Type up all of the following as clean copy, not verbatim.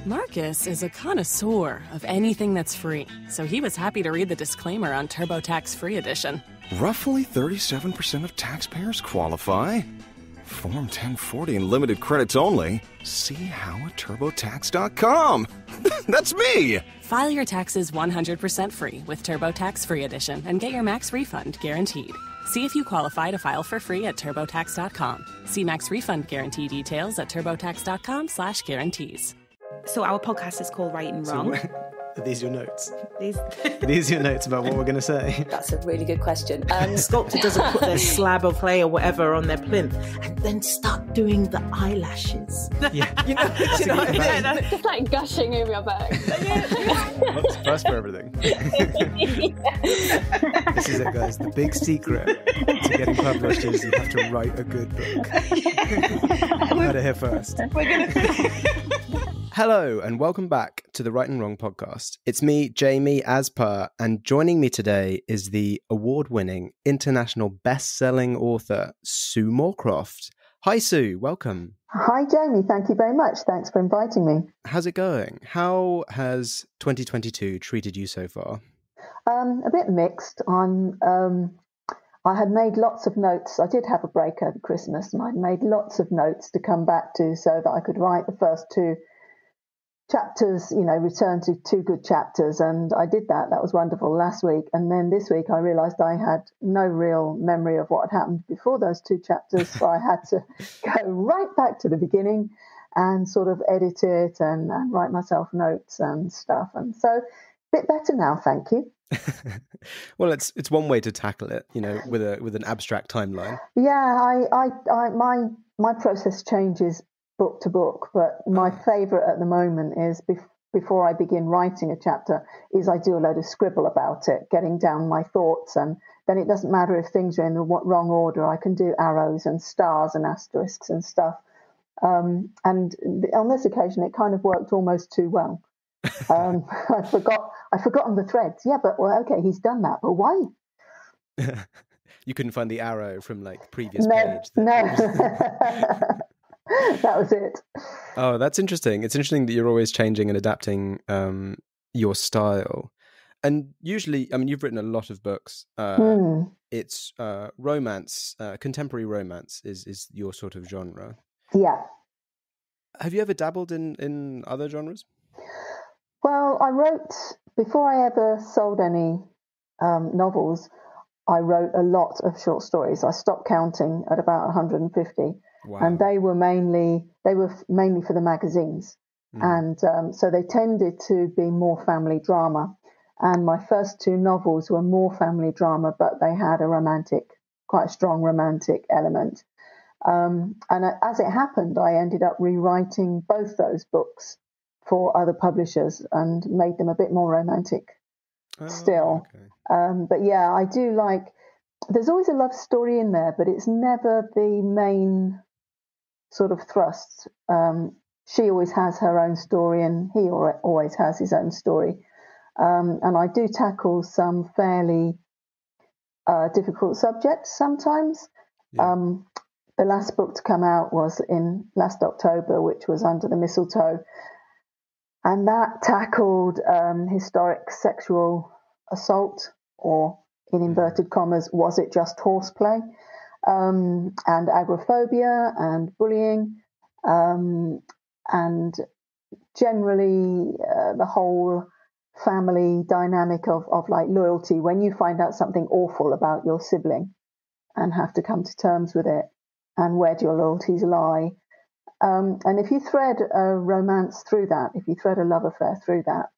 Marcus is a connoisseur of anything that's free, so he was happy to read the disclaimer on TurboTax Free Edition. Roughly 37% of taxpayers qualify. Form 1040 and limited credits only. See how at TurboTax.com. That's me! File your taxes 100% free with TurboTax Free Edition and get your max refund guaranteed. See if you qualify to file for free at TurboTax.com. See max refund guarantee details at TurboTax.com/guarantees. So our podcast is called Right and Wrong. Are these your notes? These These are your notes about what we're going to say? That's a really good question. sculptor doesn't put their slab of clay or whatever on their plinth and then start doing the eyelashes. Yeah. you know what I mean? Just like gushing over your back. What's first for everything? This is it, guys. The big secret to getting published is you have to write a good book. You heard it here first. Hello and welcome back to the Right and Wrong podcast. It's me, Jamie, as per, and joining me today is the award-winning, international best-selling author, Sue Moorcroft. Hi, Sue. Welcome. Hi, Jamie. Thank you very much. Thanks for inviting me. How's it going? How has 2022 treated you so far? A bit mixed. I had made lots of notes. I did have a break over Christmas, and I'd made lots of notes to come back to so that I could write the first two chapters, return to two good chapters. And I did that. That was wonderful last week. And then this week I realized I had no real memory of what had happened before those two chapters. So I had to go right back to the beginning and sort of edit it and write myself notes and stuff. And so a bit better now. Thank you. Well, it's one way to tackle it, with an abstract timeline. Yeah, my process changes book to book, but my favourite at the moment is before I begin writing a chapter is I do a load of scribble about it, getting down my thoughts, and then it doesn't matter if things are in the wrong order. I can do arrows and stars and asterisks and stuff. And on this occasion, it kind of worked almost too well. I'd forgotten the threads. Yeah, but okay, he's done that. But why? You couldn't find the arrow from previous page. No. That was it. Oh, that's interesting. It's interesting that you're always changing and adapting your style. And usually, you've written a lot of books. It's romance, contemporary romance is your sort of genre. Yeah. Have you ever dabbled in other genres? Well, I wrote, before I ever sold any novels, I wrote a lot of short stories. I stopped counting at about 150. Wow. And they were mainly for the magazines. And so they tended to be more family drama. And my first two novels were more family drama, but they had quite a strong romantic element. And as it happened, I ended up rewriting both those books for other publishers and made them a bit more romantic still. Okay. But yeah, I do there's always a love story in there, but it's never the main sort of thrust. She always has her own story and he always has his own story. And I do tackle some fairly difficult subjects sometimes. Yeah. The last book to come out was in last October, which was Under the Mistletoe. And that tackled historic sexual assault, or in inverted commas, was it just horseplay? And agoraphobia and bullying, and generally the whole family dynamic of loyalty when you find out something awful about your sibling and have to come to terms with it, and where do your loyalties lie. And if you thread a romance through that, if you thread a love affair through that,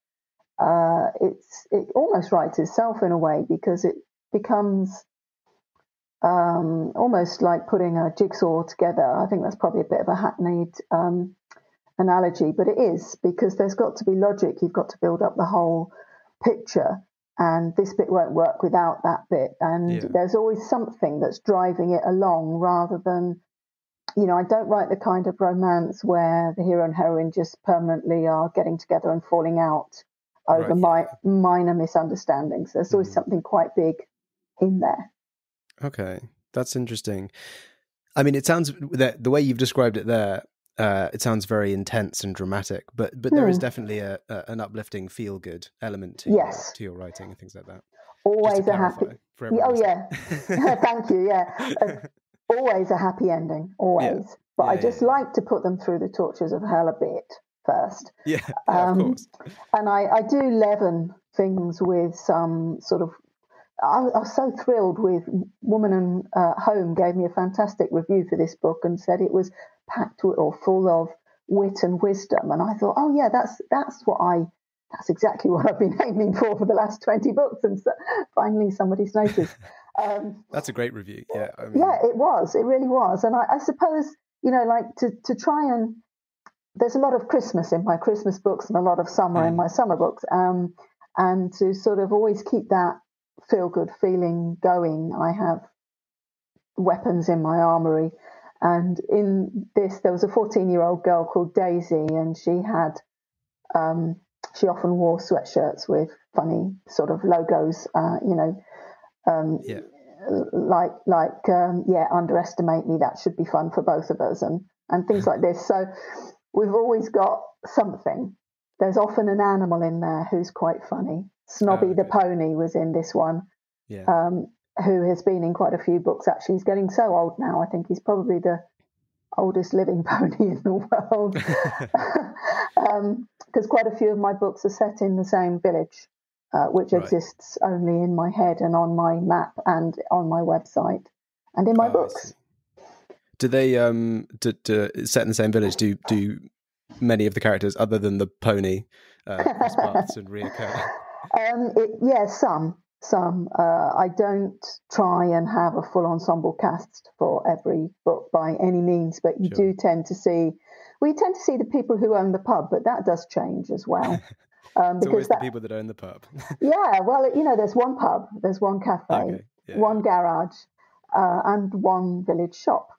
it almost writes itself in a way, because it becomes almost like putting a jigsaw together. I think that's probably a bit of a hackneyed analogy, but it is, because there's got to be logic. You've got to build up the whole picture, and this bit won't work without that bit. And there's always something that's driving it along, rather than, I don't write the kind of romance where the hero and heroine just permanently are getting together and falling out over minor misunderstandings. There's always something quite big in there. Okay, that's interesting. It sounds that the way you've described it there, it sounds very intense and dramatic, but there is definitely an uplifting, feel good element to your writing and things like that. Always a happy. Oh yeah, thank you. Yeah, always a happy ending. Always, but I just like to put them through the tortures of hell a bit first. Yeah, of course. And I do leaven things with some sort of. I was so thrilled with Woman and Home gave me a fantastic review for this book and said it was packed with, or full of wit and wisdom. And I thought, oh yeah, that's exactly what I've been aiming for the last 20 books. And so finally somebody's noticed. That's a great review. Yeah. Yeah, it was. It really was. And I suppose, like to try and, there's a lot of Christmas in my Christmas books and a lot of summer in my summer books. And to sort of always keep that feel-good feeling going, I have weapons in my armory. And in this, there was a 14-year-old girl called Daisy, and she often wore sweatshirts with funny sort of logos, underestimate me, that should be fun for both of us, and things like this. So we've always got something. There's often an animal in there who's quite funny. Snobby the pony was in this one, who has been in quite a few books, actually. He's getting so old now. I think he's probably the oldest living pony in the world. Because quite a few of my books are set in the same village, which exists only in my head and on my map and on my website and in my books. Do they, set in the same village, do many of the characters, other than the pony, cross paths and reoccur? Some. I don't try and have a full ensemble cast for every book by any means, but you do tend to see, the people who own the pub, but that does change as well. It's always the people that own the pub. Yeah, well, there's one pub, there's one cafe, one garage, and one village shop.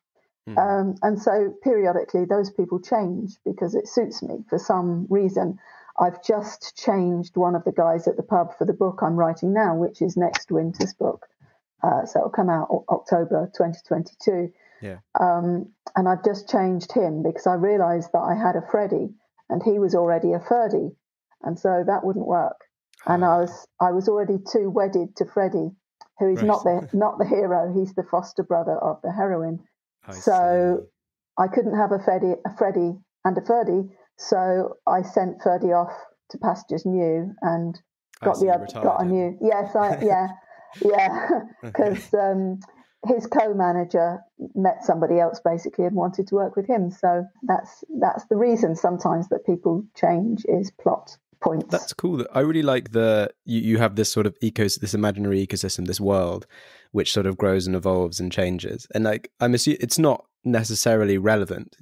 And so periodically those people change because it suits me for some reason. I've just changed one of the guys at the pub for the book I'm writing now, which is next winter's book. So it'll come out October 2022. Yeah. And I've just changed him because I realised that I had a Freddie and he was already a Ferdy. And so that wouldn't work. And I was already too wedded to Freddie, who is not the hero. He's the foster brother of the heroine. So I couldn't have a Freddie and a Ferdy. So I sent Ferdy off to pastures new and got a new. Yes, because his co-manager met somebody else basically and wanted to work with him. So that's the reason sometimes that people change, is plot points. That's cool. I really like you have this sort of this imaginary ecosystem, this world, which sort of grows and evolves and changes. And I'm assuming it's not necessarily relevant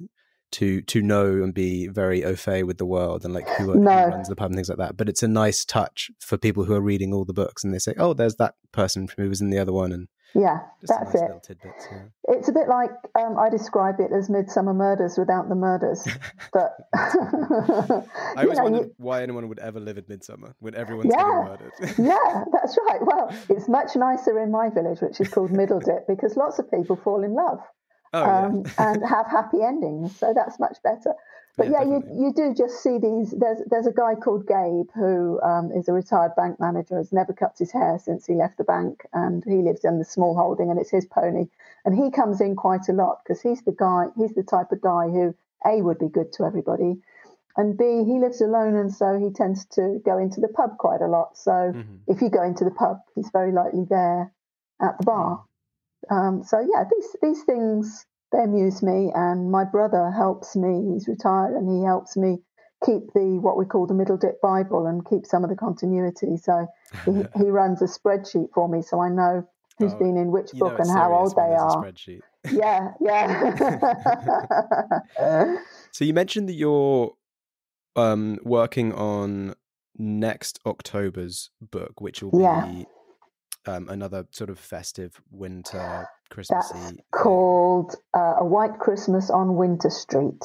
to know and be very au fait with the world and who runs the pub and things like that. But it's a nice touch for people who are reading all the books and they say, oh, there's that person who was in the other one. And that's it. Tidbits, It's a bit like I describe it as Midsummer Murders without the murders. But I always wondered why anyone would ever live in Midsummer when everyone's getting murdered. Yeah, that's right. Well, it's much nicer in my village, which is called Middledip, because lots of people fall in love. And have happy endings, so that's much better. But you do just see these. There's a guy called Gabe who is a retired bank manager, has never cut his hair since he left the bank, and he lives in the small holding, and it's his pony. And he comes in quite a lot because he's the type of guy who A, would be good to everybody, and B, he lives alone, and so he tends to go into the pub quite a lot. So if you go into the pub, he's very likely there at the bar. These things, they amuse me, and my brother helps me. He's retired and he helps me keep what we call the Middledip Bible and keep some of the continuity. So he runs a spreadsheet for me, so I know who's been in which book and how old they are. Yeah. So you mentioned that you're working on next October's book, which will be another sort of festive winter Christmassy. That's called A White Christmas on Winter Street.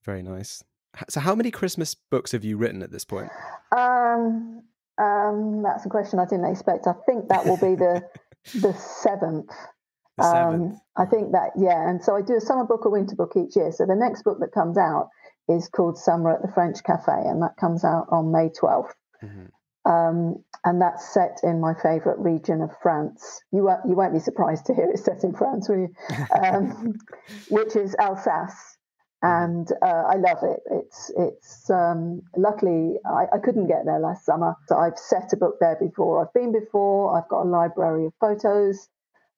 Very nice. So how many Christmas books have you written at this point? That's a question I didn't expect. I think that will be the seventh. The seventh. I think that, yeah. And so I do a summer book, a winter book each year. So the next book that comes out is called Summer at the French Cafe, and that comes out on May 12th. And that's set in my favourite region of France. You won't be surprised to hear it's set in France, will you? Which is Alsace. And I love it. It's luckily I couldn't get there last summer, so I've set a book there before. I've been before. I've got a library of photos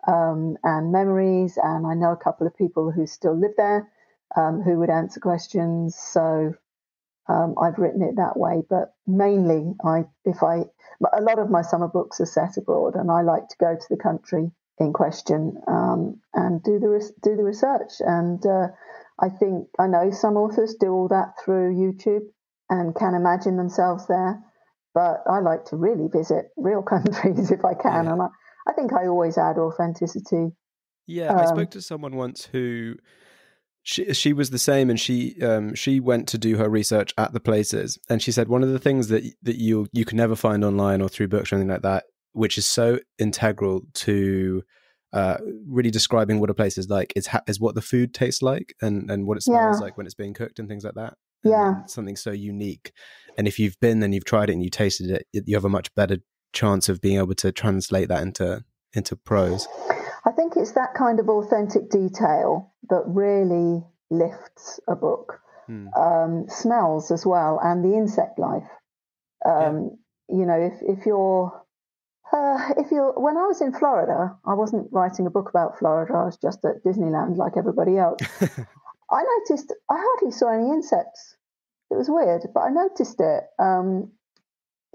and memories, and I know a couple of people who still live there who would answer questions. So I've written it that way. But mainly, a lot of my summer books are set abroad, and I like to go to the country in question and do the research. And I know some authors do all that through YouTube and can imagine themselves there, but I like to really visit real countries if I can. And I think I always add authenticity. Yeah, I spoke to someone once who she was the same, and she went to do her research at the places, and she said one of the things that you can never find online or through books or anything like that, which is so integral to really describing what a place is like, is what the food tastes like and what it smells like when it's being cooked and things like that. And something so unique. And if you've been and you've tried it and you tasted it, you have a much better chance of being able to translate that into prose. I think it's that kind of authentic detail that really lifts a book. Smells as well, and the insect life. You know, if you're when I was in Florida, I wasn't writing a book about Florida. I was just at Disneyland like everybody else. I noticed I hardly saw any insects. It was weird, but I noticed it.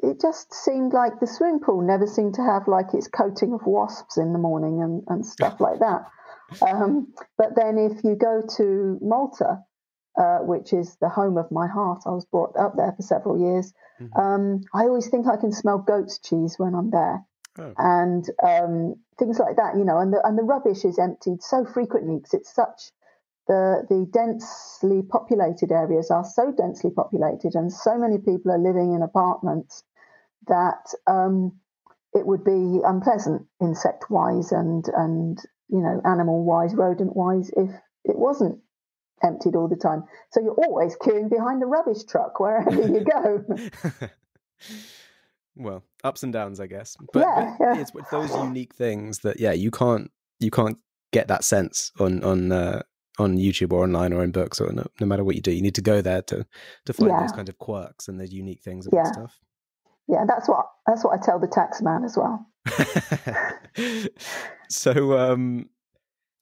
It just seemed like the swimming pool never seemed to have like its coating of wasps in the morning and stuff like that. But then if you go to Malta, which is the home of my heart, I was brought up there for several years. I always think I can smell goat's cheese when I'm there. And things like that, you know, and the rubbish is emptied so frequently because it's such the densely populated areas are so densely populated, and so many people are living in apartments that it would be unpleasant insect-wise and you know, animal-wise, rodent-wise, if it wasn't emptied all the time. So you're always queuing behind the rubbish truck wherever you go. Well, ups and downs, I guess. But it's those unique things that you can't get that sense on YouTube or online or in books, or no matter what you do. You need to go there to find those kind of quirks and those unique things about stuff. Yeah, that's what I tell the tax man as well. So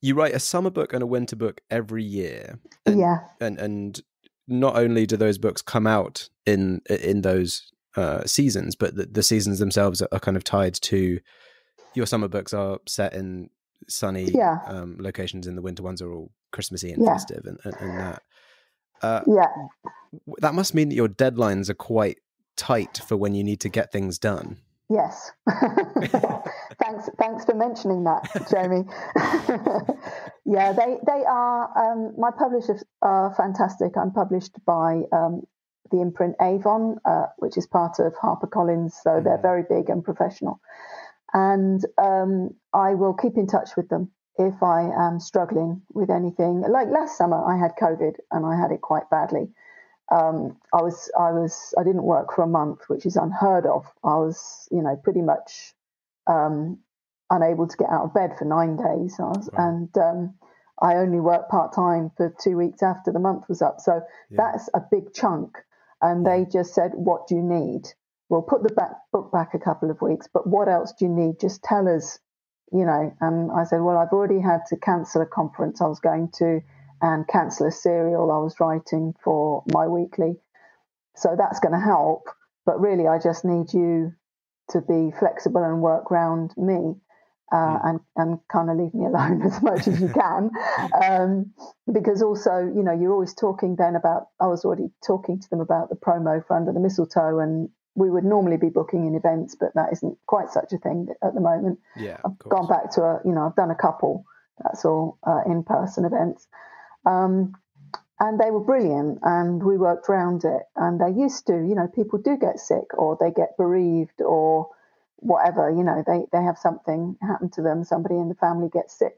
you write a summer book and a winter book every year. And not only do those books come out in those seasons, but the seasons themselves are kind of tied to your summer books are set in sunny locations, and the winter ones are all Christmassy and festive and that. That must mean that your deadlines are quite tight for when you need to get things done. Yes. Thanks for mentioning that, Jamie. They are. My publishers are fantastic. I'm published by the imprint Avon, which is part of HarperCollins, so they're very big and professional. And I will keep in touch with them if I am struggling with anything. Like last summer, I had COVID and I had it quite badly. I didn't work for a month, which is unheard of. I was, you know, pretty much unable to get out of bed for 9 days. And I only worked part-time for 2 weeks after the month was up. So that's a big chunk. And they just said, what do you need? We'll put the book back a couple of weeks, but what else do you need? Just tell us, you know. And I said, well, I've already had to cancel a conference I was going to and cancel a serial I was writing for my weekly. So that's going to help. But really, I just need you to be flexible and work around me and kind of leave me alone as much as you can. Because also, you know, you're always talking then about, I was already talking to them about the promo for Under the Mistletoe, and we would normally be booking in events, but that isn't quite such a thing at the moment. I've gone back to I've done a couple, that's all in-person events. And they were brilliant, and we worked around it. And they used to, you know, people do get sick or they get bereaved or whatever, you know, they have something happen to them, somebody in the family gets sick.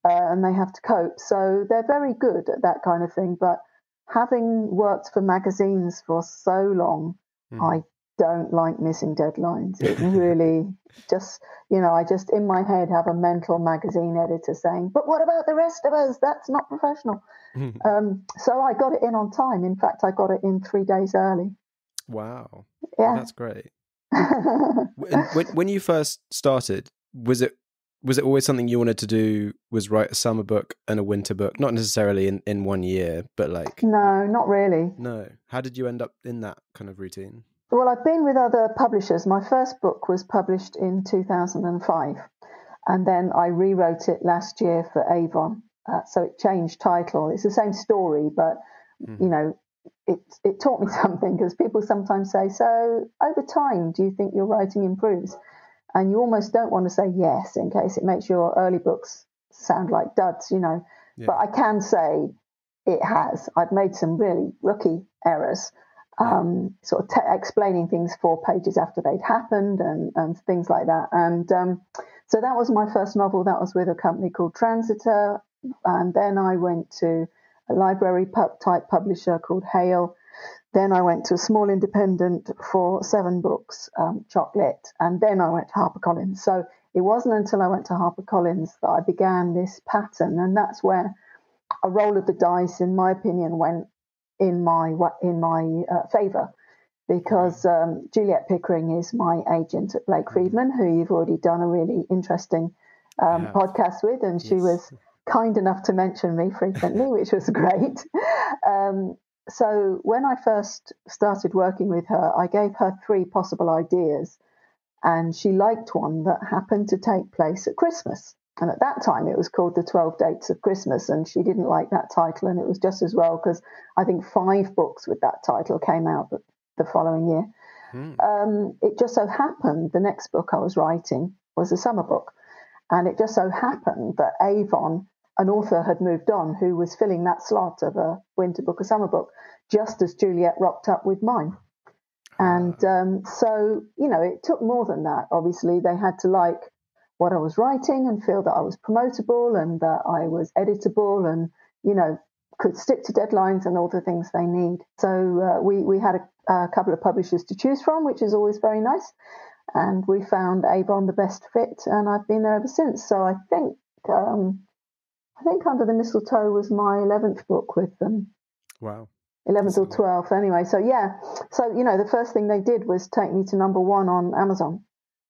and they have to cope. So they're very good at that kind of thing. But having worked for magazines for so long, I don't like missing deadlines. It really just, I just in my head have a mental magazine editor saying, but what about the rest of us? That's not professional. So I got it in on time. In fact, I got it in 3 days early. Wow. Yeah. Well, that's great. When you first started, was it always something you wanted to do, was write a summer book and a winter book? Not necessarily in 1 year, but like... No, not really. No. How did you end up in that kind of routine? Well, I've been with other publishers. My first book was published in 2005, and then I rewrote it last year for Avon. So it changed title. It's the same story, but, it taught me something, because people sometimes say, so over time, do you think your writing improves? And you almost don't want to say yes in case it makes your early books sound like duds, Yeah. But I can say it has. I've made some really rookie errors, sort of explaining things 4 pages after they'd happened and things like that. And so that was my first novel. That was with a company called Transitor. And then I went to a library type publisher called Hale. Then I went to a small independent for 7 books, Chocolate, and then I went to HarperCollins. So it wasn't until I went to HarperCollins that I began this pattern, and that's where a roll of the dice, in my opinion, went in my favour, because Juliet Pickering is my agent at Blake Friedman, who you've already done a really interesting podcast with, and she was kind enough to mention me frequently, which was great. So when I first started working with her, I gave her 3 possible ideas, and she liked one that happened to take place at Christmas. And at that time, it was called The 12 Dates of Christmas, and she didn't like that title, and it was just as well, because I think 5 books with that title came out the following year. It just so happened the next book I was writing was a summer book, and it just so happened that Avon, an author, had moved on who was filling that slot of a winter book, a summer book, just as Juliet rocked up with mine. And so, it took more than that. Obviously, they had to like what I was writing and feel that I was promotable and that I was editable and, could stick to deadlines and all the things they need. So we had a couple of publishers to choose from, which is always very nice. And we found Avon the best fit, and I've been there ever since. So I think Under the Mistletoe was my 11th book with them. Wow. 11th or 12th anyway. So, yeah. So, the first thing they did was take me to number 1 on Amazon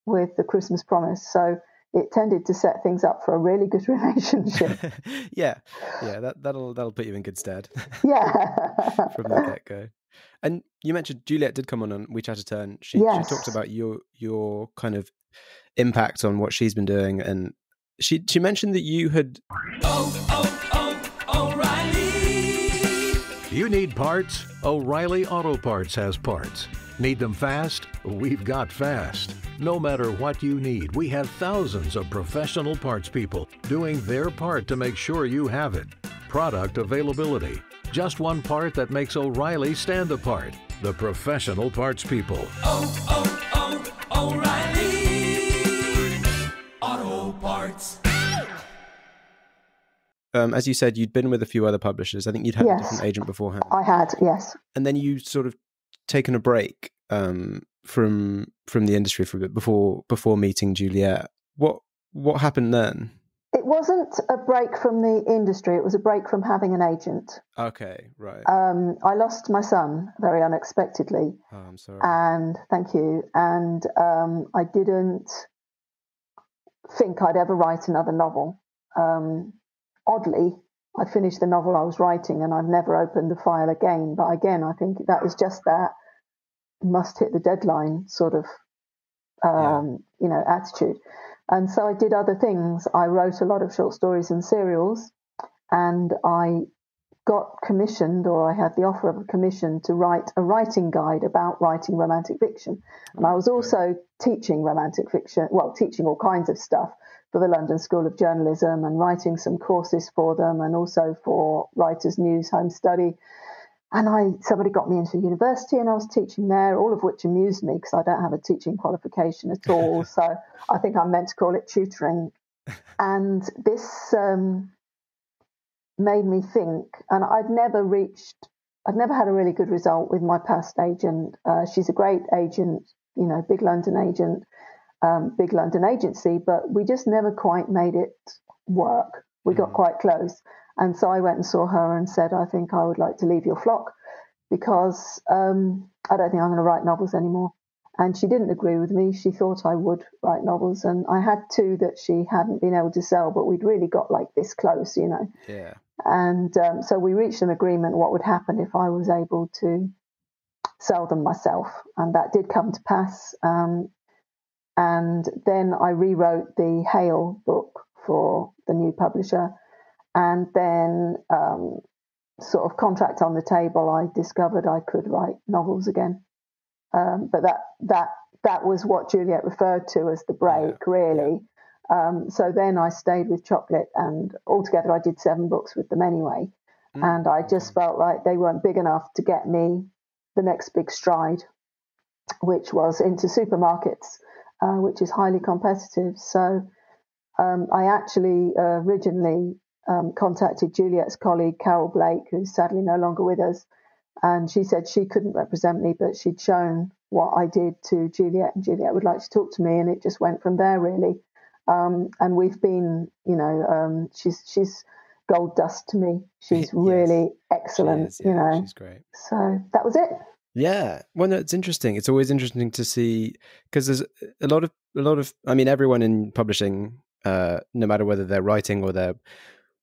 with The Christmas Promise. So it tended to set things up for a really good relationship. Yeah. That'll put you in good stead. Yeah. From the get-go. And you mentioned Juliet did come on We Chat a Turn. She talked about your kind of impact on what she's been doing, and she mentioned that you had... O'Reilly! You need parts? O'Reilly Auto Parts has parts. Need them fast? We've got fast. No matter what you need, we have thousands of professional parts people doing their part to make sure you have it. Product availability. Just one part that makes O'Reilly stand apart. The professional parts people. O'Reilly Auto Parts. As you said, you'd been with a few other publishers. I think you'd had a different agent beforehand. I had, yes. And then you sort of taken a break from the industry for a bit before meeting Juliet. What happened then? It wasn't a break from the industry. It was a break from having an agent. Okay, right. I lost my son very unexpectedly. Oh, I'm sorry. And thank you. And I didn't think I'd ever write another novel. Oddly, I finished the novel I was writing and I've never opened the file again. But again, I think that was just that must hit the deadline sort of, attitude. And so I did other things. I wrote a lot of short stories and serials, and I got commissioned, or I had the offer of a commission to write a writing guide about writing romantic fiction. And I was also teaching romantic fiction, teaching all kinds of stuff for the London School of Journalism and writing some courses for them, and also for Writers' News Home Study. And somebody got me into university and I was teaching there, all of which amused me because I don't have a teaching qualification at all. So I think I'm meant to call it tutoring And this made me think, and I'd never had a really good result with my past agent. She's a great agent, big London agent, big London agency, but we just never quite made it work. We got quite close. And so I went and saw her and said, I think I would like to leave your flock because I don't think I'm going to write novels anymore. And she didn't agree with me. She thought I would write novels. And I had two that she hadn't been able to sell, but we'd really got like this close, Yeah. And so we reached an agreement what would happen if I was able to sell them myself. And that did come to pass. And then I rewrote the Hale book for the new publisher. And then sort of contract on the table, I discovered I could write novels again. But that was what Juliet referred to as the break, really. So then I stayed with Chocolate, and altogether I did 7 books with them anyway. And I just felt like they weren't big enough to get me the next big stride, which was into supermarkets, which is highly competitive. So I actually originally contacted Juliet's colleague, Carol Blake, who's sadly no longer with us. And she said she couldn't represent me, but she'd shown what I did to Juliet, and Juliet would like to talk to me. And it just went from there, really. And we've been, she's gold dust to me. She's really excellent, she is, she's great. So that was it. Yeah. Well, no, it's interesting. It's always interesting to see, because there's a lot of, I mean, everyone in publishing, no matter whether they're writing or they're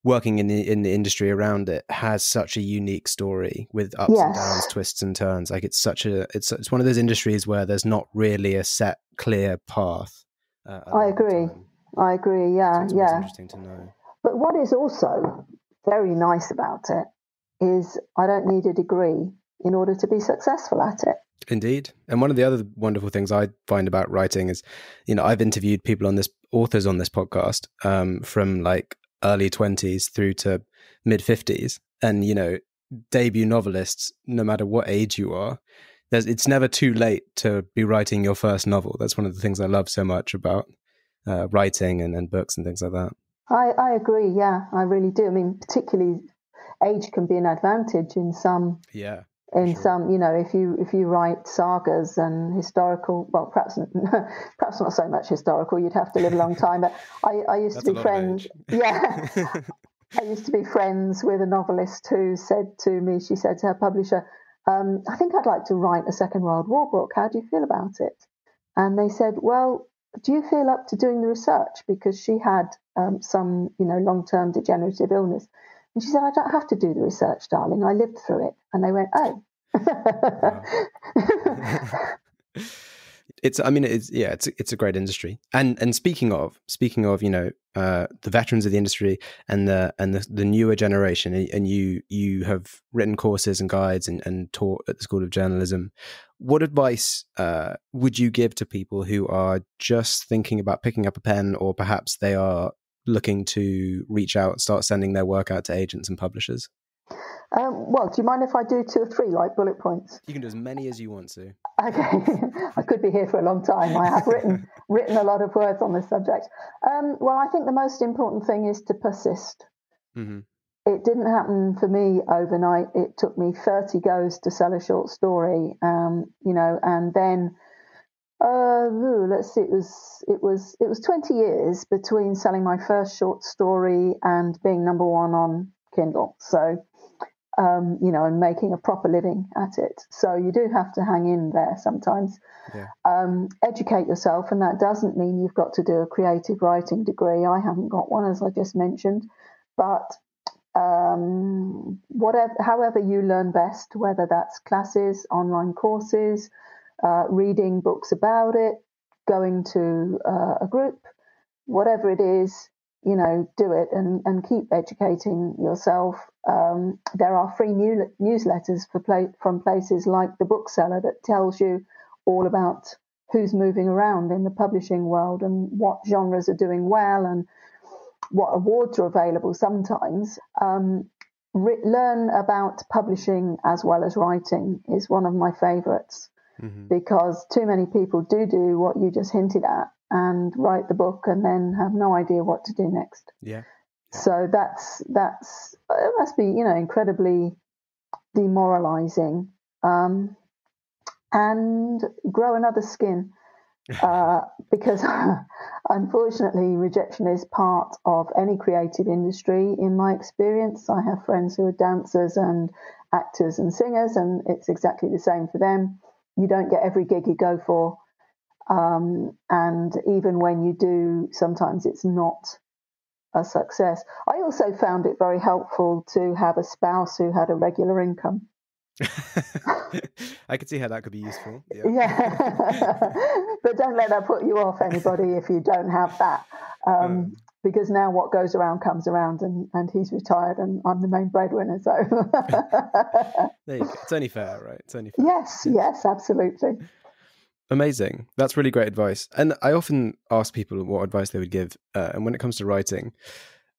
working in the industry around it, has such a unique story with ups and downs, twists and turns. Like it's one of those industries where there's not really a set, clear path. I agree. Yeah. So it's interesting to know. But what is also very nice about it is I don't need a degree in order to be successful at it. Indeed. And one of the other wonderful things I find about writing is, I've interviewed authors on this podcast, from like early 20s through to mid 50s, and debut novelists, no matter what age you are, it's never too late to be writing your first novel. That's one of the things I love so much about writing and books and things like that. I agree. Yeah, I really do. I mean, particularly age can be an advantage in some. Yeah. In some, if you write sagas and historical, well, perhaps not so much historical. You'd have to live a long time. But I used to be friends. Yeah, I used to be friends with a novelist who said to me, she said to her publisher, "I think I'd like to write a Second World War book. How do you feel about it?" And they said, "Well, do you feel up to doing the research?" Because she had some, long-term degenerative illness. And she said, "I don't have to do the research, darling. I lived through it." And they went, "Oh." It's a great industry. And speaking of, the veterans of the industry and the newer generation, and you have written courses and guides and taught at the School of Journalism. What advice would you give to people who are just thinking about picking up a pen, or perhaps they are looking to reach out, start sending their work out to agents and publishers? Well, do you mind if I do 2 or 3 like bullet points? You can do as many as you want to. Okay, I could be here for a long time. I have written a lot of words on this subject. Well, I think the most important thing is to persist. Mm-hmm. It didn't happen for me overnight. It took me 30 goes to sell a short story, and then let's see, it was 20 years between selling my first short story and being number 1 on Kindle. So. And making a proper living at it. So you do have to hang in there sometimes. Yeah. Educate yourself, and that doesn't mean you've got to do a creative writing degree. I haven't got one, as I just mentioned. But however you learn best, whether that's classes, online courses, reading books about it, going to a group, whatever it is, do it and keep educating yourself. There are free newsletters from places like The Bookseller that tells you all about who's moving around in the publishing world and what genres are doing well and what awards are available sometimes. Learn about publishing as well as writing is one of my favourites, because too many people do what you just hinted at. and write the book and then have no idea what to do next. Yeah. So that's it must be, incredibly demoralizing, and grow another skin, because unfortunately rejection is part of any creative industry. In my experience, I have friends who are dancers and actors and singers, and it's exactly the same for them. You don't get every gig you go for, and even when you do, sometimes it's not a success. I also found it very helpful to have a spouse who had a regular income. I could see how that could be useful. Yeah. But don't let that put you off, anybody, if you don't have that. Because now what goes around comes around, and he's retired and I'm the main breadwinner. So there you go. It's only fair, right? It's only fair. Yes, absolutely. Amazing. That's really great advice. And I often ask people what advice they would give. And when it comes to writing,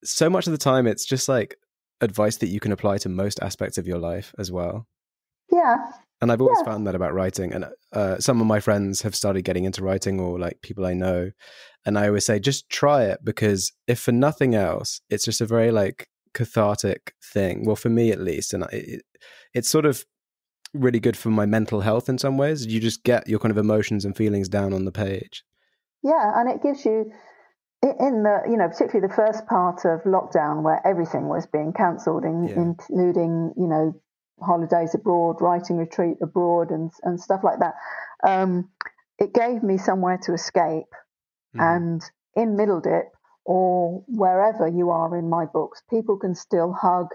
so much of the time, it's just like advice that you can apply to most aspects of your life as well. Yeah. And I've always found that about writing. And some of my friends have started getting into writing, or like people I know. And I always say, just try it, because if for nothing else, it's just a very like cathartic thing. Well, for me at least. And it's sort of really good for my mental health in some ways. You just get your kind of emotions and feelings down on the page. Yeah, and it gives you, in the, particularly the first part of lockdown where everything was being cancelled, including, holidays abroad, writing retreat abroad and stuff like that. It gave me somewhere to escape. And in Middle Dip, or wherever you are in my books, people can still hug,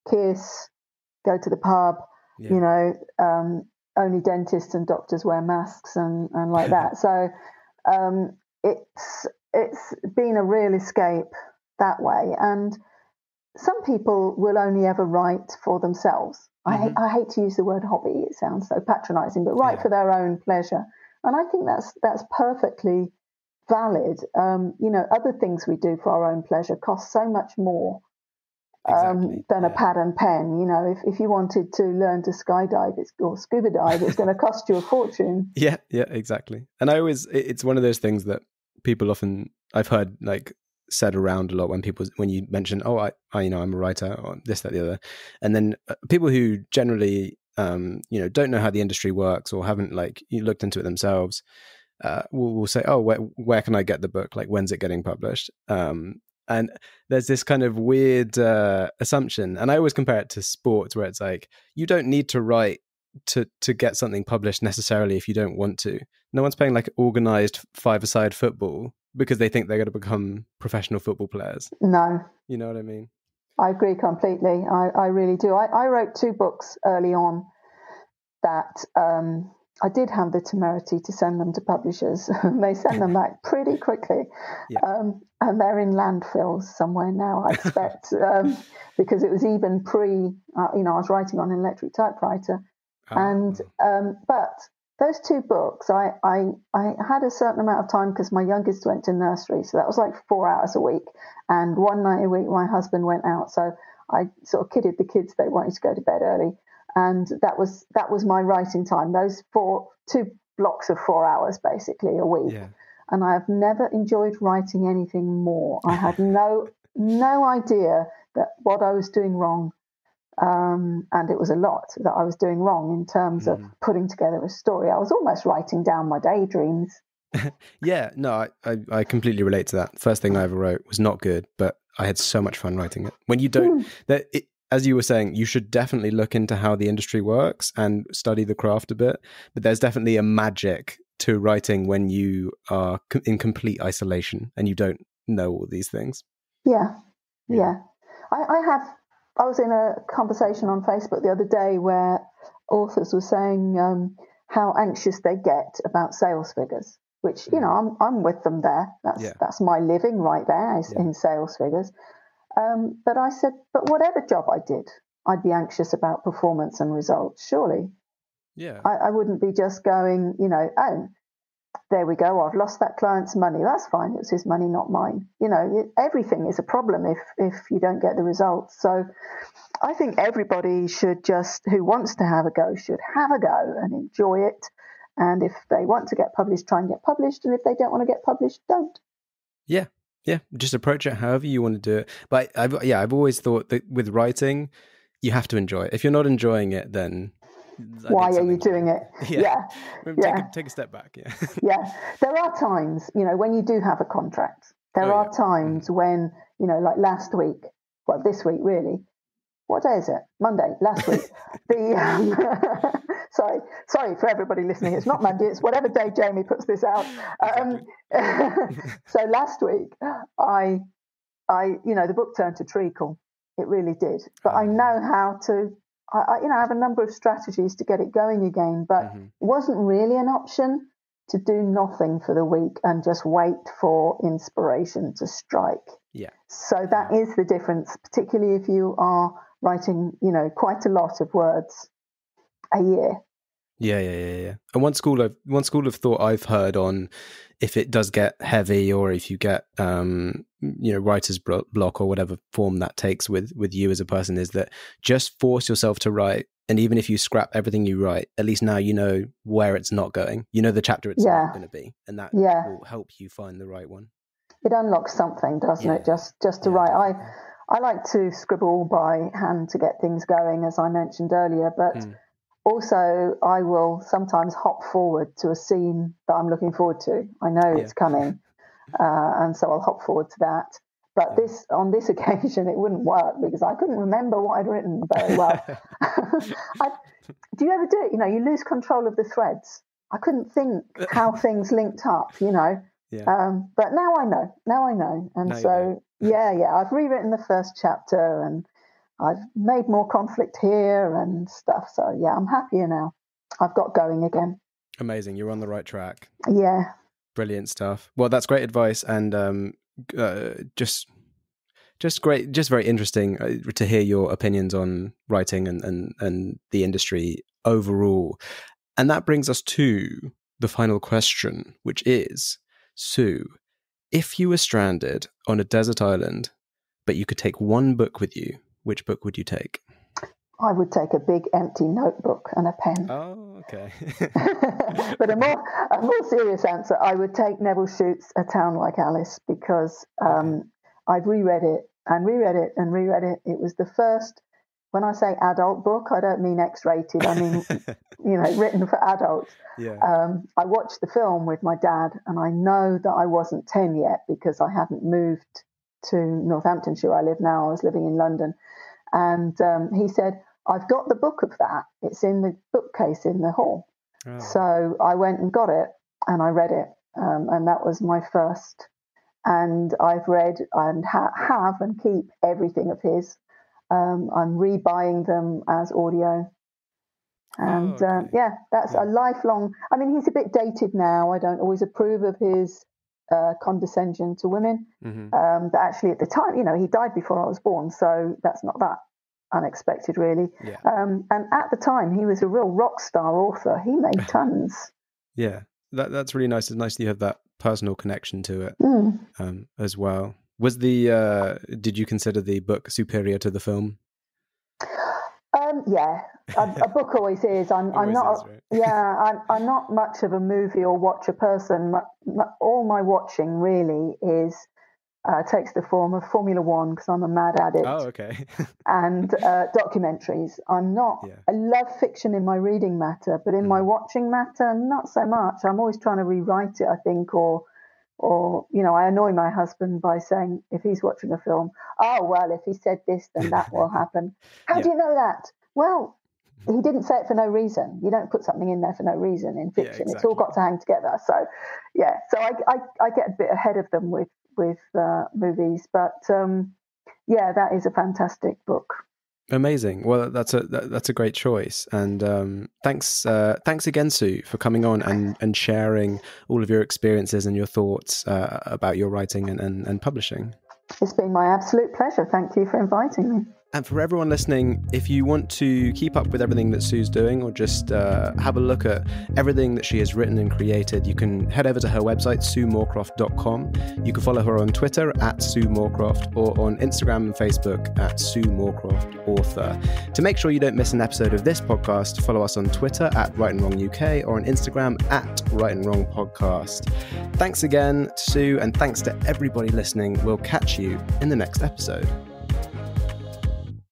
kiss, go to the pub, only dentists and doctors wear masks and like that. So it's been a real escape that way. And some people will only ever write for themselves. I hate to use the word hobby. It sounds so patronizing, but write for their own pleasure. And I think that's perfectly valid. Other things we do for our own pleasure cost so much more than a pad and pen. If you wanted to learn to skydive or scuba dive, it's going to cost you a fortune. Yeah, exactly. And it's one of those things that people often, I've heard like said around a lot when you mention, I'm a writer, or this, that, the other. And then people who generally, don't know how the industry works or haven't like looked into it themselves, will say, where can I get the book? Like, when's it getting published? And there's this kind of weird assumption. And I always compare it to sports, where it's like, you don't need to write to get something published necessarily if you don't want to. No one's playing like organized five-a-side football because they think they're going to become professional football players. No. You know what I mean? I agree completely. I really do. I wrote 2 books early on that I did have the temerity to send them to publishers. They send them back pretty quickly. Yeah. And they're in landfills somewhere now, I expect, because it was even I was writing on an electric typewriter. And but those 2 books, I had a certain amount of time because my youngest went to nursery, so that was like 4 hours a week. And one night a week, my husband went out, so I sort of kidded the kids they wanted to go to bed early, and that was my writing time. Those 2 blocks of 4 hours basically a week. Yeah. And I have never enjoyed writing anything more. I had no idea that what I was doing wrong. And it was a lot that I was doing wrong in terms of putting together a story. I was almost writing down my daydreams. Yeah, no, I completely relate to that. First thing I ever wrote was not good, but I had so much fun writing it. When you don't, as you were saying, you should definitely look into how the industry works and study the craft a bit. But there's definitely a magic to writing when you are in complete isolation and you don't know all these things. Yeah. I was in a conversation on Facebook the other day where authors were saying how anxious they get about sales figures, which, I'm with them there. That's my living right there in sales figures. But I said, but whatever job I did, I'd be anxious about performance and results, surely. Yeah. I wouldn't be just going, there we go, I've lost that client's money. That's fine. It was his money, not mine. Everything is a problem if you don't get the results. So I think everybody should who wants to have a go, should have a go and enjoy it And if they want to get published, try and get published. And if they don't want to get published, don't. Yeah. Yeah. Just approach it however you want to do it. But I've always thought that with writing, you have to enjoy it. If you're not enjoying it, then why are you doing it? Yeah. Take a step back. Yeah. Yeah. There are times, when you do have a contract, there are times when, like last week, well, this week really. What day is it? Monday, last week. Sorry for everybody listening. It's not Monday. It's whatever day Jamie puts this out. So last week, I the book turned to treacle. It really did. But I know how to. I have a number of strategies to get it going again. But it wasn't really an option to do nothing for the week and just wait for inspiration to strike. Yeah. So that is the difference, particularly if you are writing, quite a lot of words a year. Yeah. And one school of thought I've heard on if it does get heavy or if you get writer's block or whatever form that takes with you as a person is that just force yourself to write. And even if you scrap everything you write, at least now you know where it's not going. You know the chapter it's not going to be, and that will help you find the right one. It unlocks something, doesn't it? Just to write. I like to scribble by hand to get things going, as I mentioned earlier, but also I will sometimes hop forward to a scene that I'm looking forward to. I know it's coming, and so I'll hop forward to that. But on this occasion, it wouldn't work because I couldn't remember what I'd written very well. Do you ever do it? You lose control of the threads. I couldn't think how things linked up, Yeah. But now I know. And so, I've rewritten the first chapter and I've made more conflict here and stuff. So, I'm happier now. I've got going again. Amazing. You're on the right track. Yeah. Brilliant stuff. Well, that's great advice. And just great, just very interesting to hear your opinions on writing and the industry overall. And that brings us to the final question, which is, Sue, if you were stranded on a desert island, but you could take one book with you, which book would you take? I would take a big empty notebook and a pen. Oh, okay. But a more serious answer, I would take Neville Shute's A Town Like Alice because I've reread it and reread it and reread it. It was the first, when I say adult book, I don't mean X-rated. I mean, written for adults. Yeah. I watched the film with my dad, and I know that I wasn't 10 yet because I hadn't moved to Northamptonshire. I live now. I was living in London. And he said, I've got the book of that. It's in the bookcase in the hall. Oh. So I went and got it, and I read it. And that was my first. And I've read and have and keep everything of his. I'm rebuying them as audio. And that's a lifelong. I mean, he's a bit dated now. I don't always approve of his condescension to women. But actually, at the time, he died before I was born, so that's not that unexpected, really. Yeah. And at the time, he was a real rock star author. He made tons. Yeah, that's really nice. It's nice that you have that personal connection to it as well. Was did you consider the book superior to the film? Yeah, a book always is. I'm not. Right? Yeah, I'm not much of a movie or watcher person. All my watching really is takes the form of Formula One because I'm a mad addict. Oh, okay. And documentaries. I'm not. Yeah. I love fiction in my reading matter, but in my watching matter, not so much. I'm always trying to rewrite it, I think, or I annoy my husband by saying, if he's watching a film, oh, well, if he said this, then that will happen. How do you know that? Well, he didn't say it for no reason. You don't put something in there for no reason in fiction. Yeah, exactly. It's all got to hang together. So, so I get a bit ahead of them with movies. But, that is a fantastic book. Amazing. Well, that's a great choice. And thanks again, Sue, for coming on and sharing all of your experiences and your thoughts about your writing and publishing. It's been my absolute pleasure. Thank you for inviting me. And for everyone listening, if you want to keep up with everything that Sue's doing, or just have a look at everything that she has written and created, you can head over to her website, SueMoorcroft.com. You can follow her on Twitter at Sue Moorcroft, or on Instagram and Facebook at Sue Moorcroft Author. To make sure you don't miss an episode of this podcast, follow us on Twitter at Right and Wrong UK, or on Instagram at Right and Wrong Podcast. Thanks again, Sue, and thanks to everybody listening. We'll catch you in the next episode.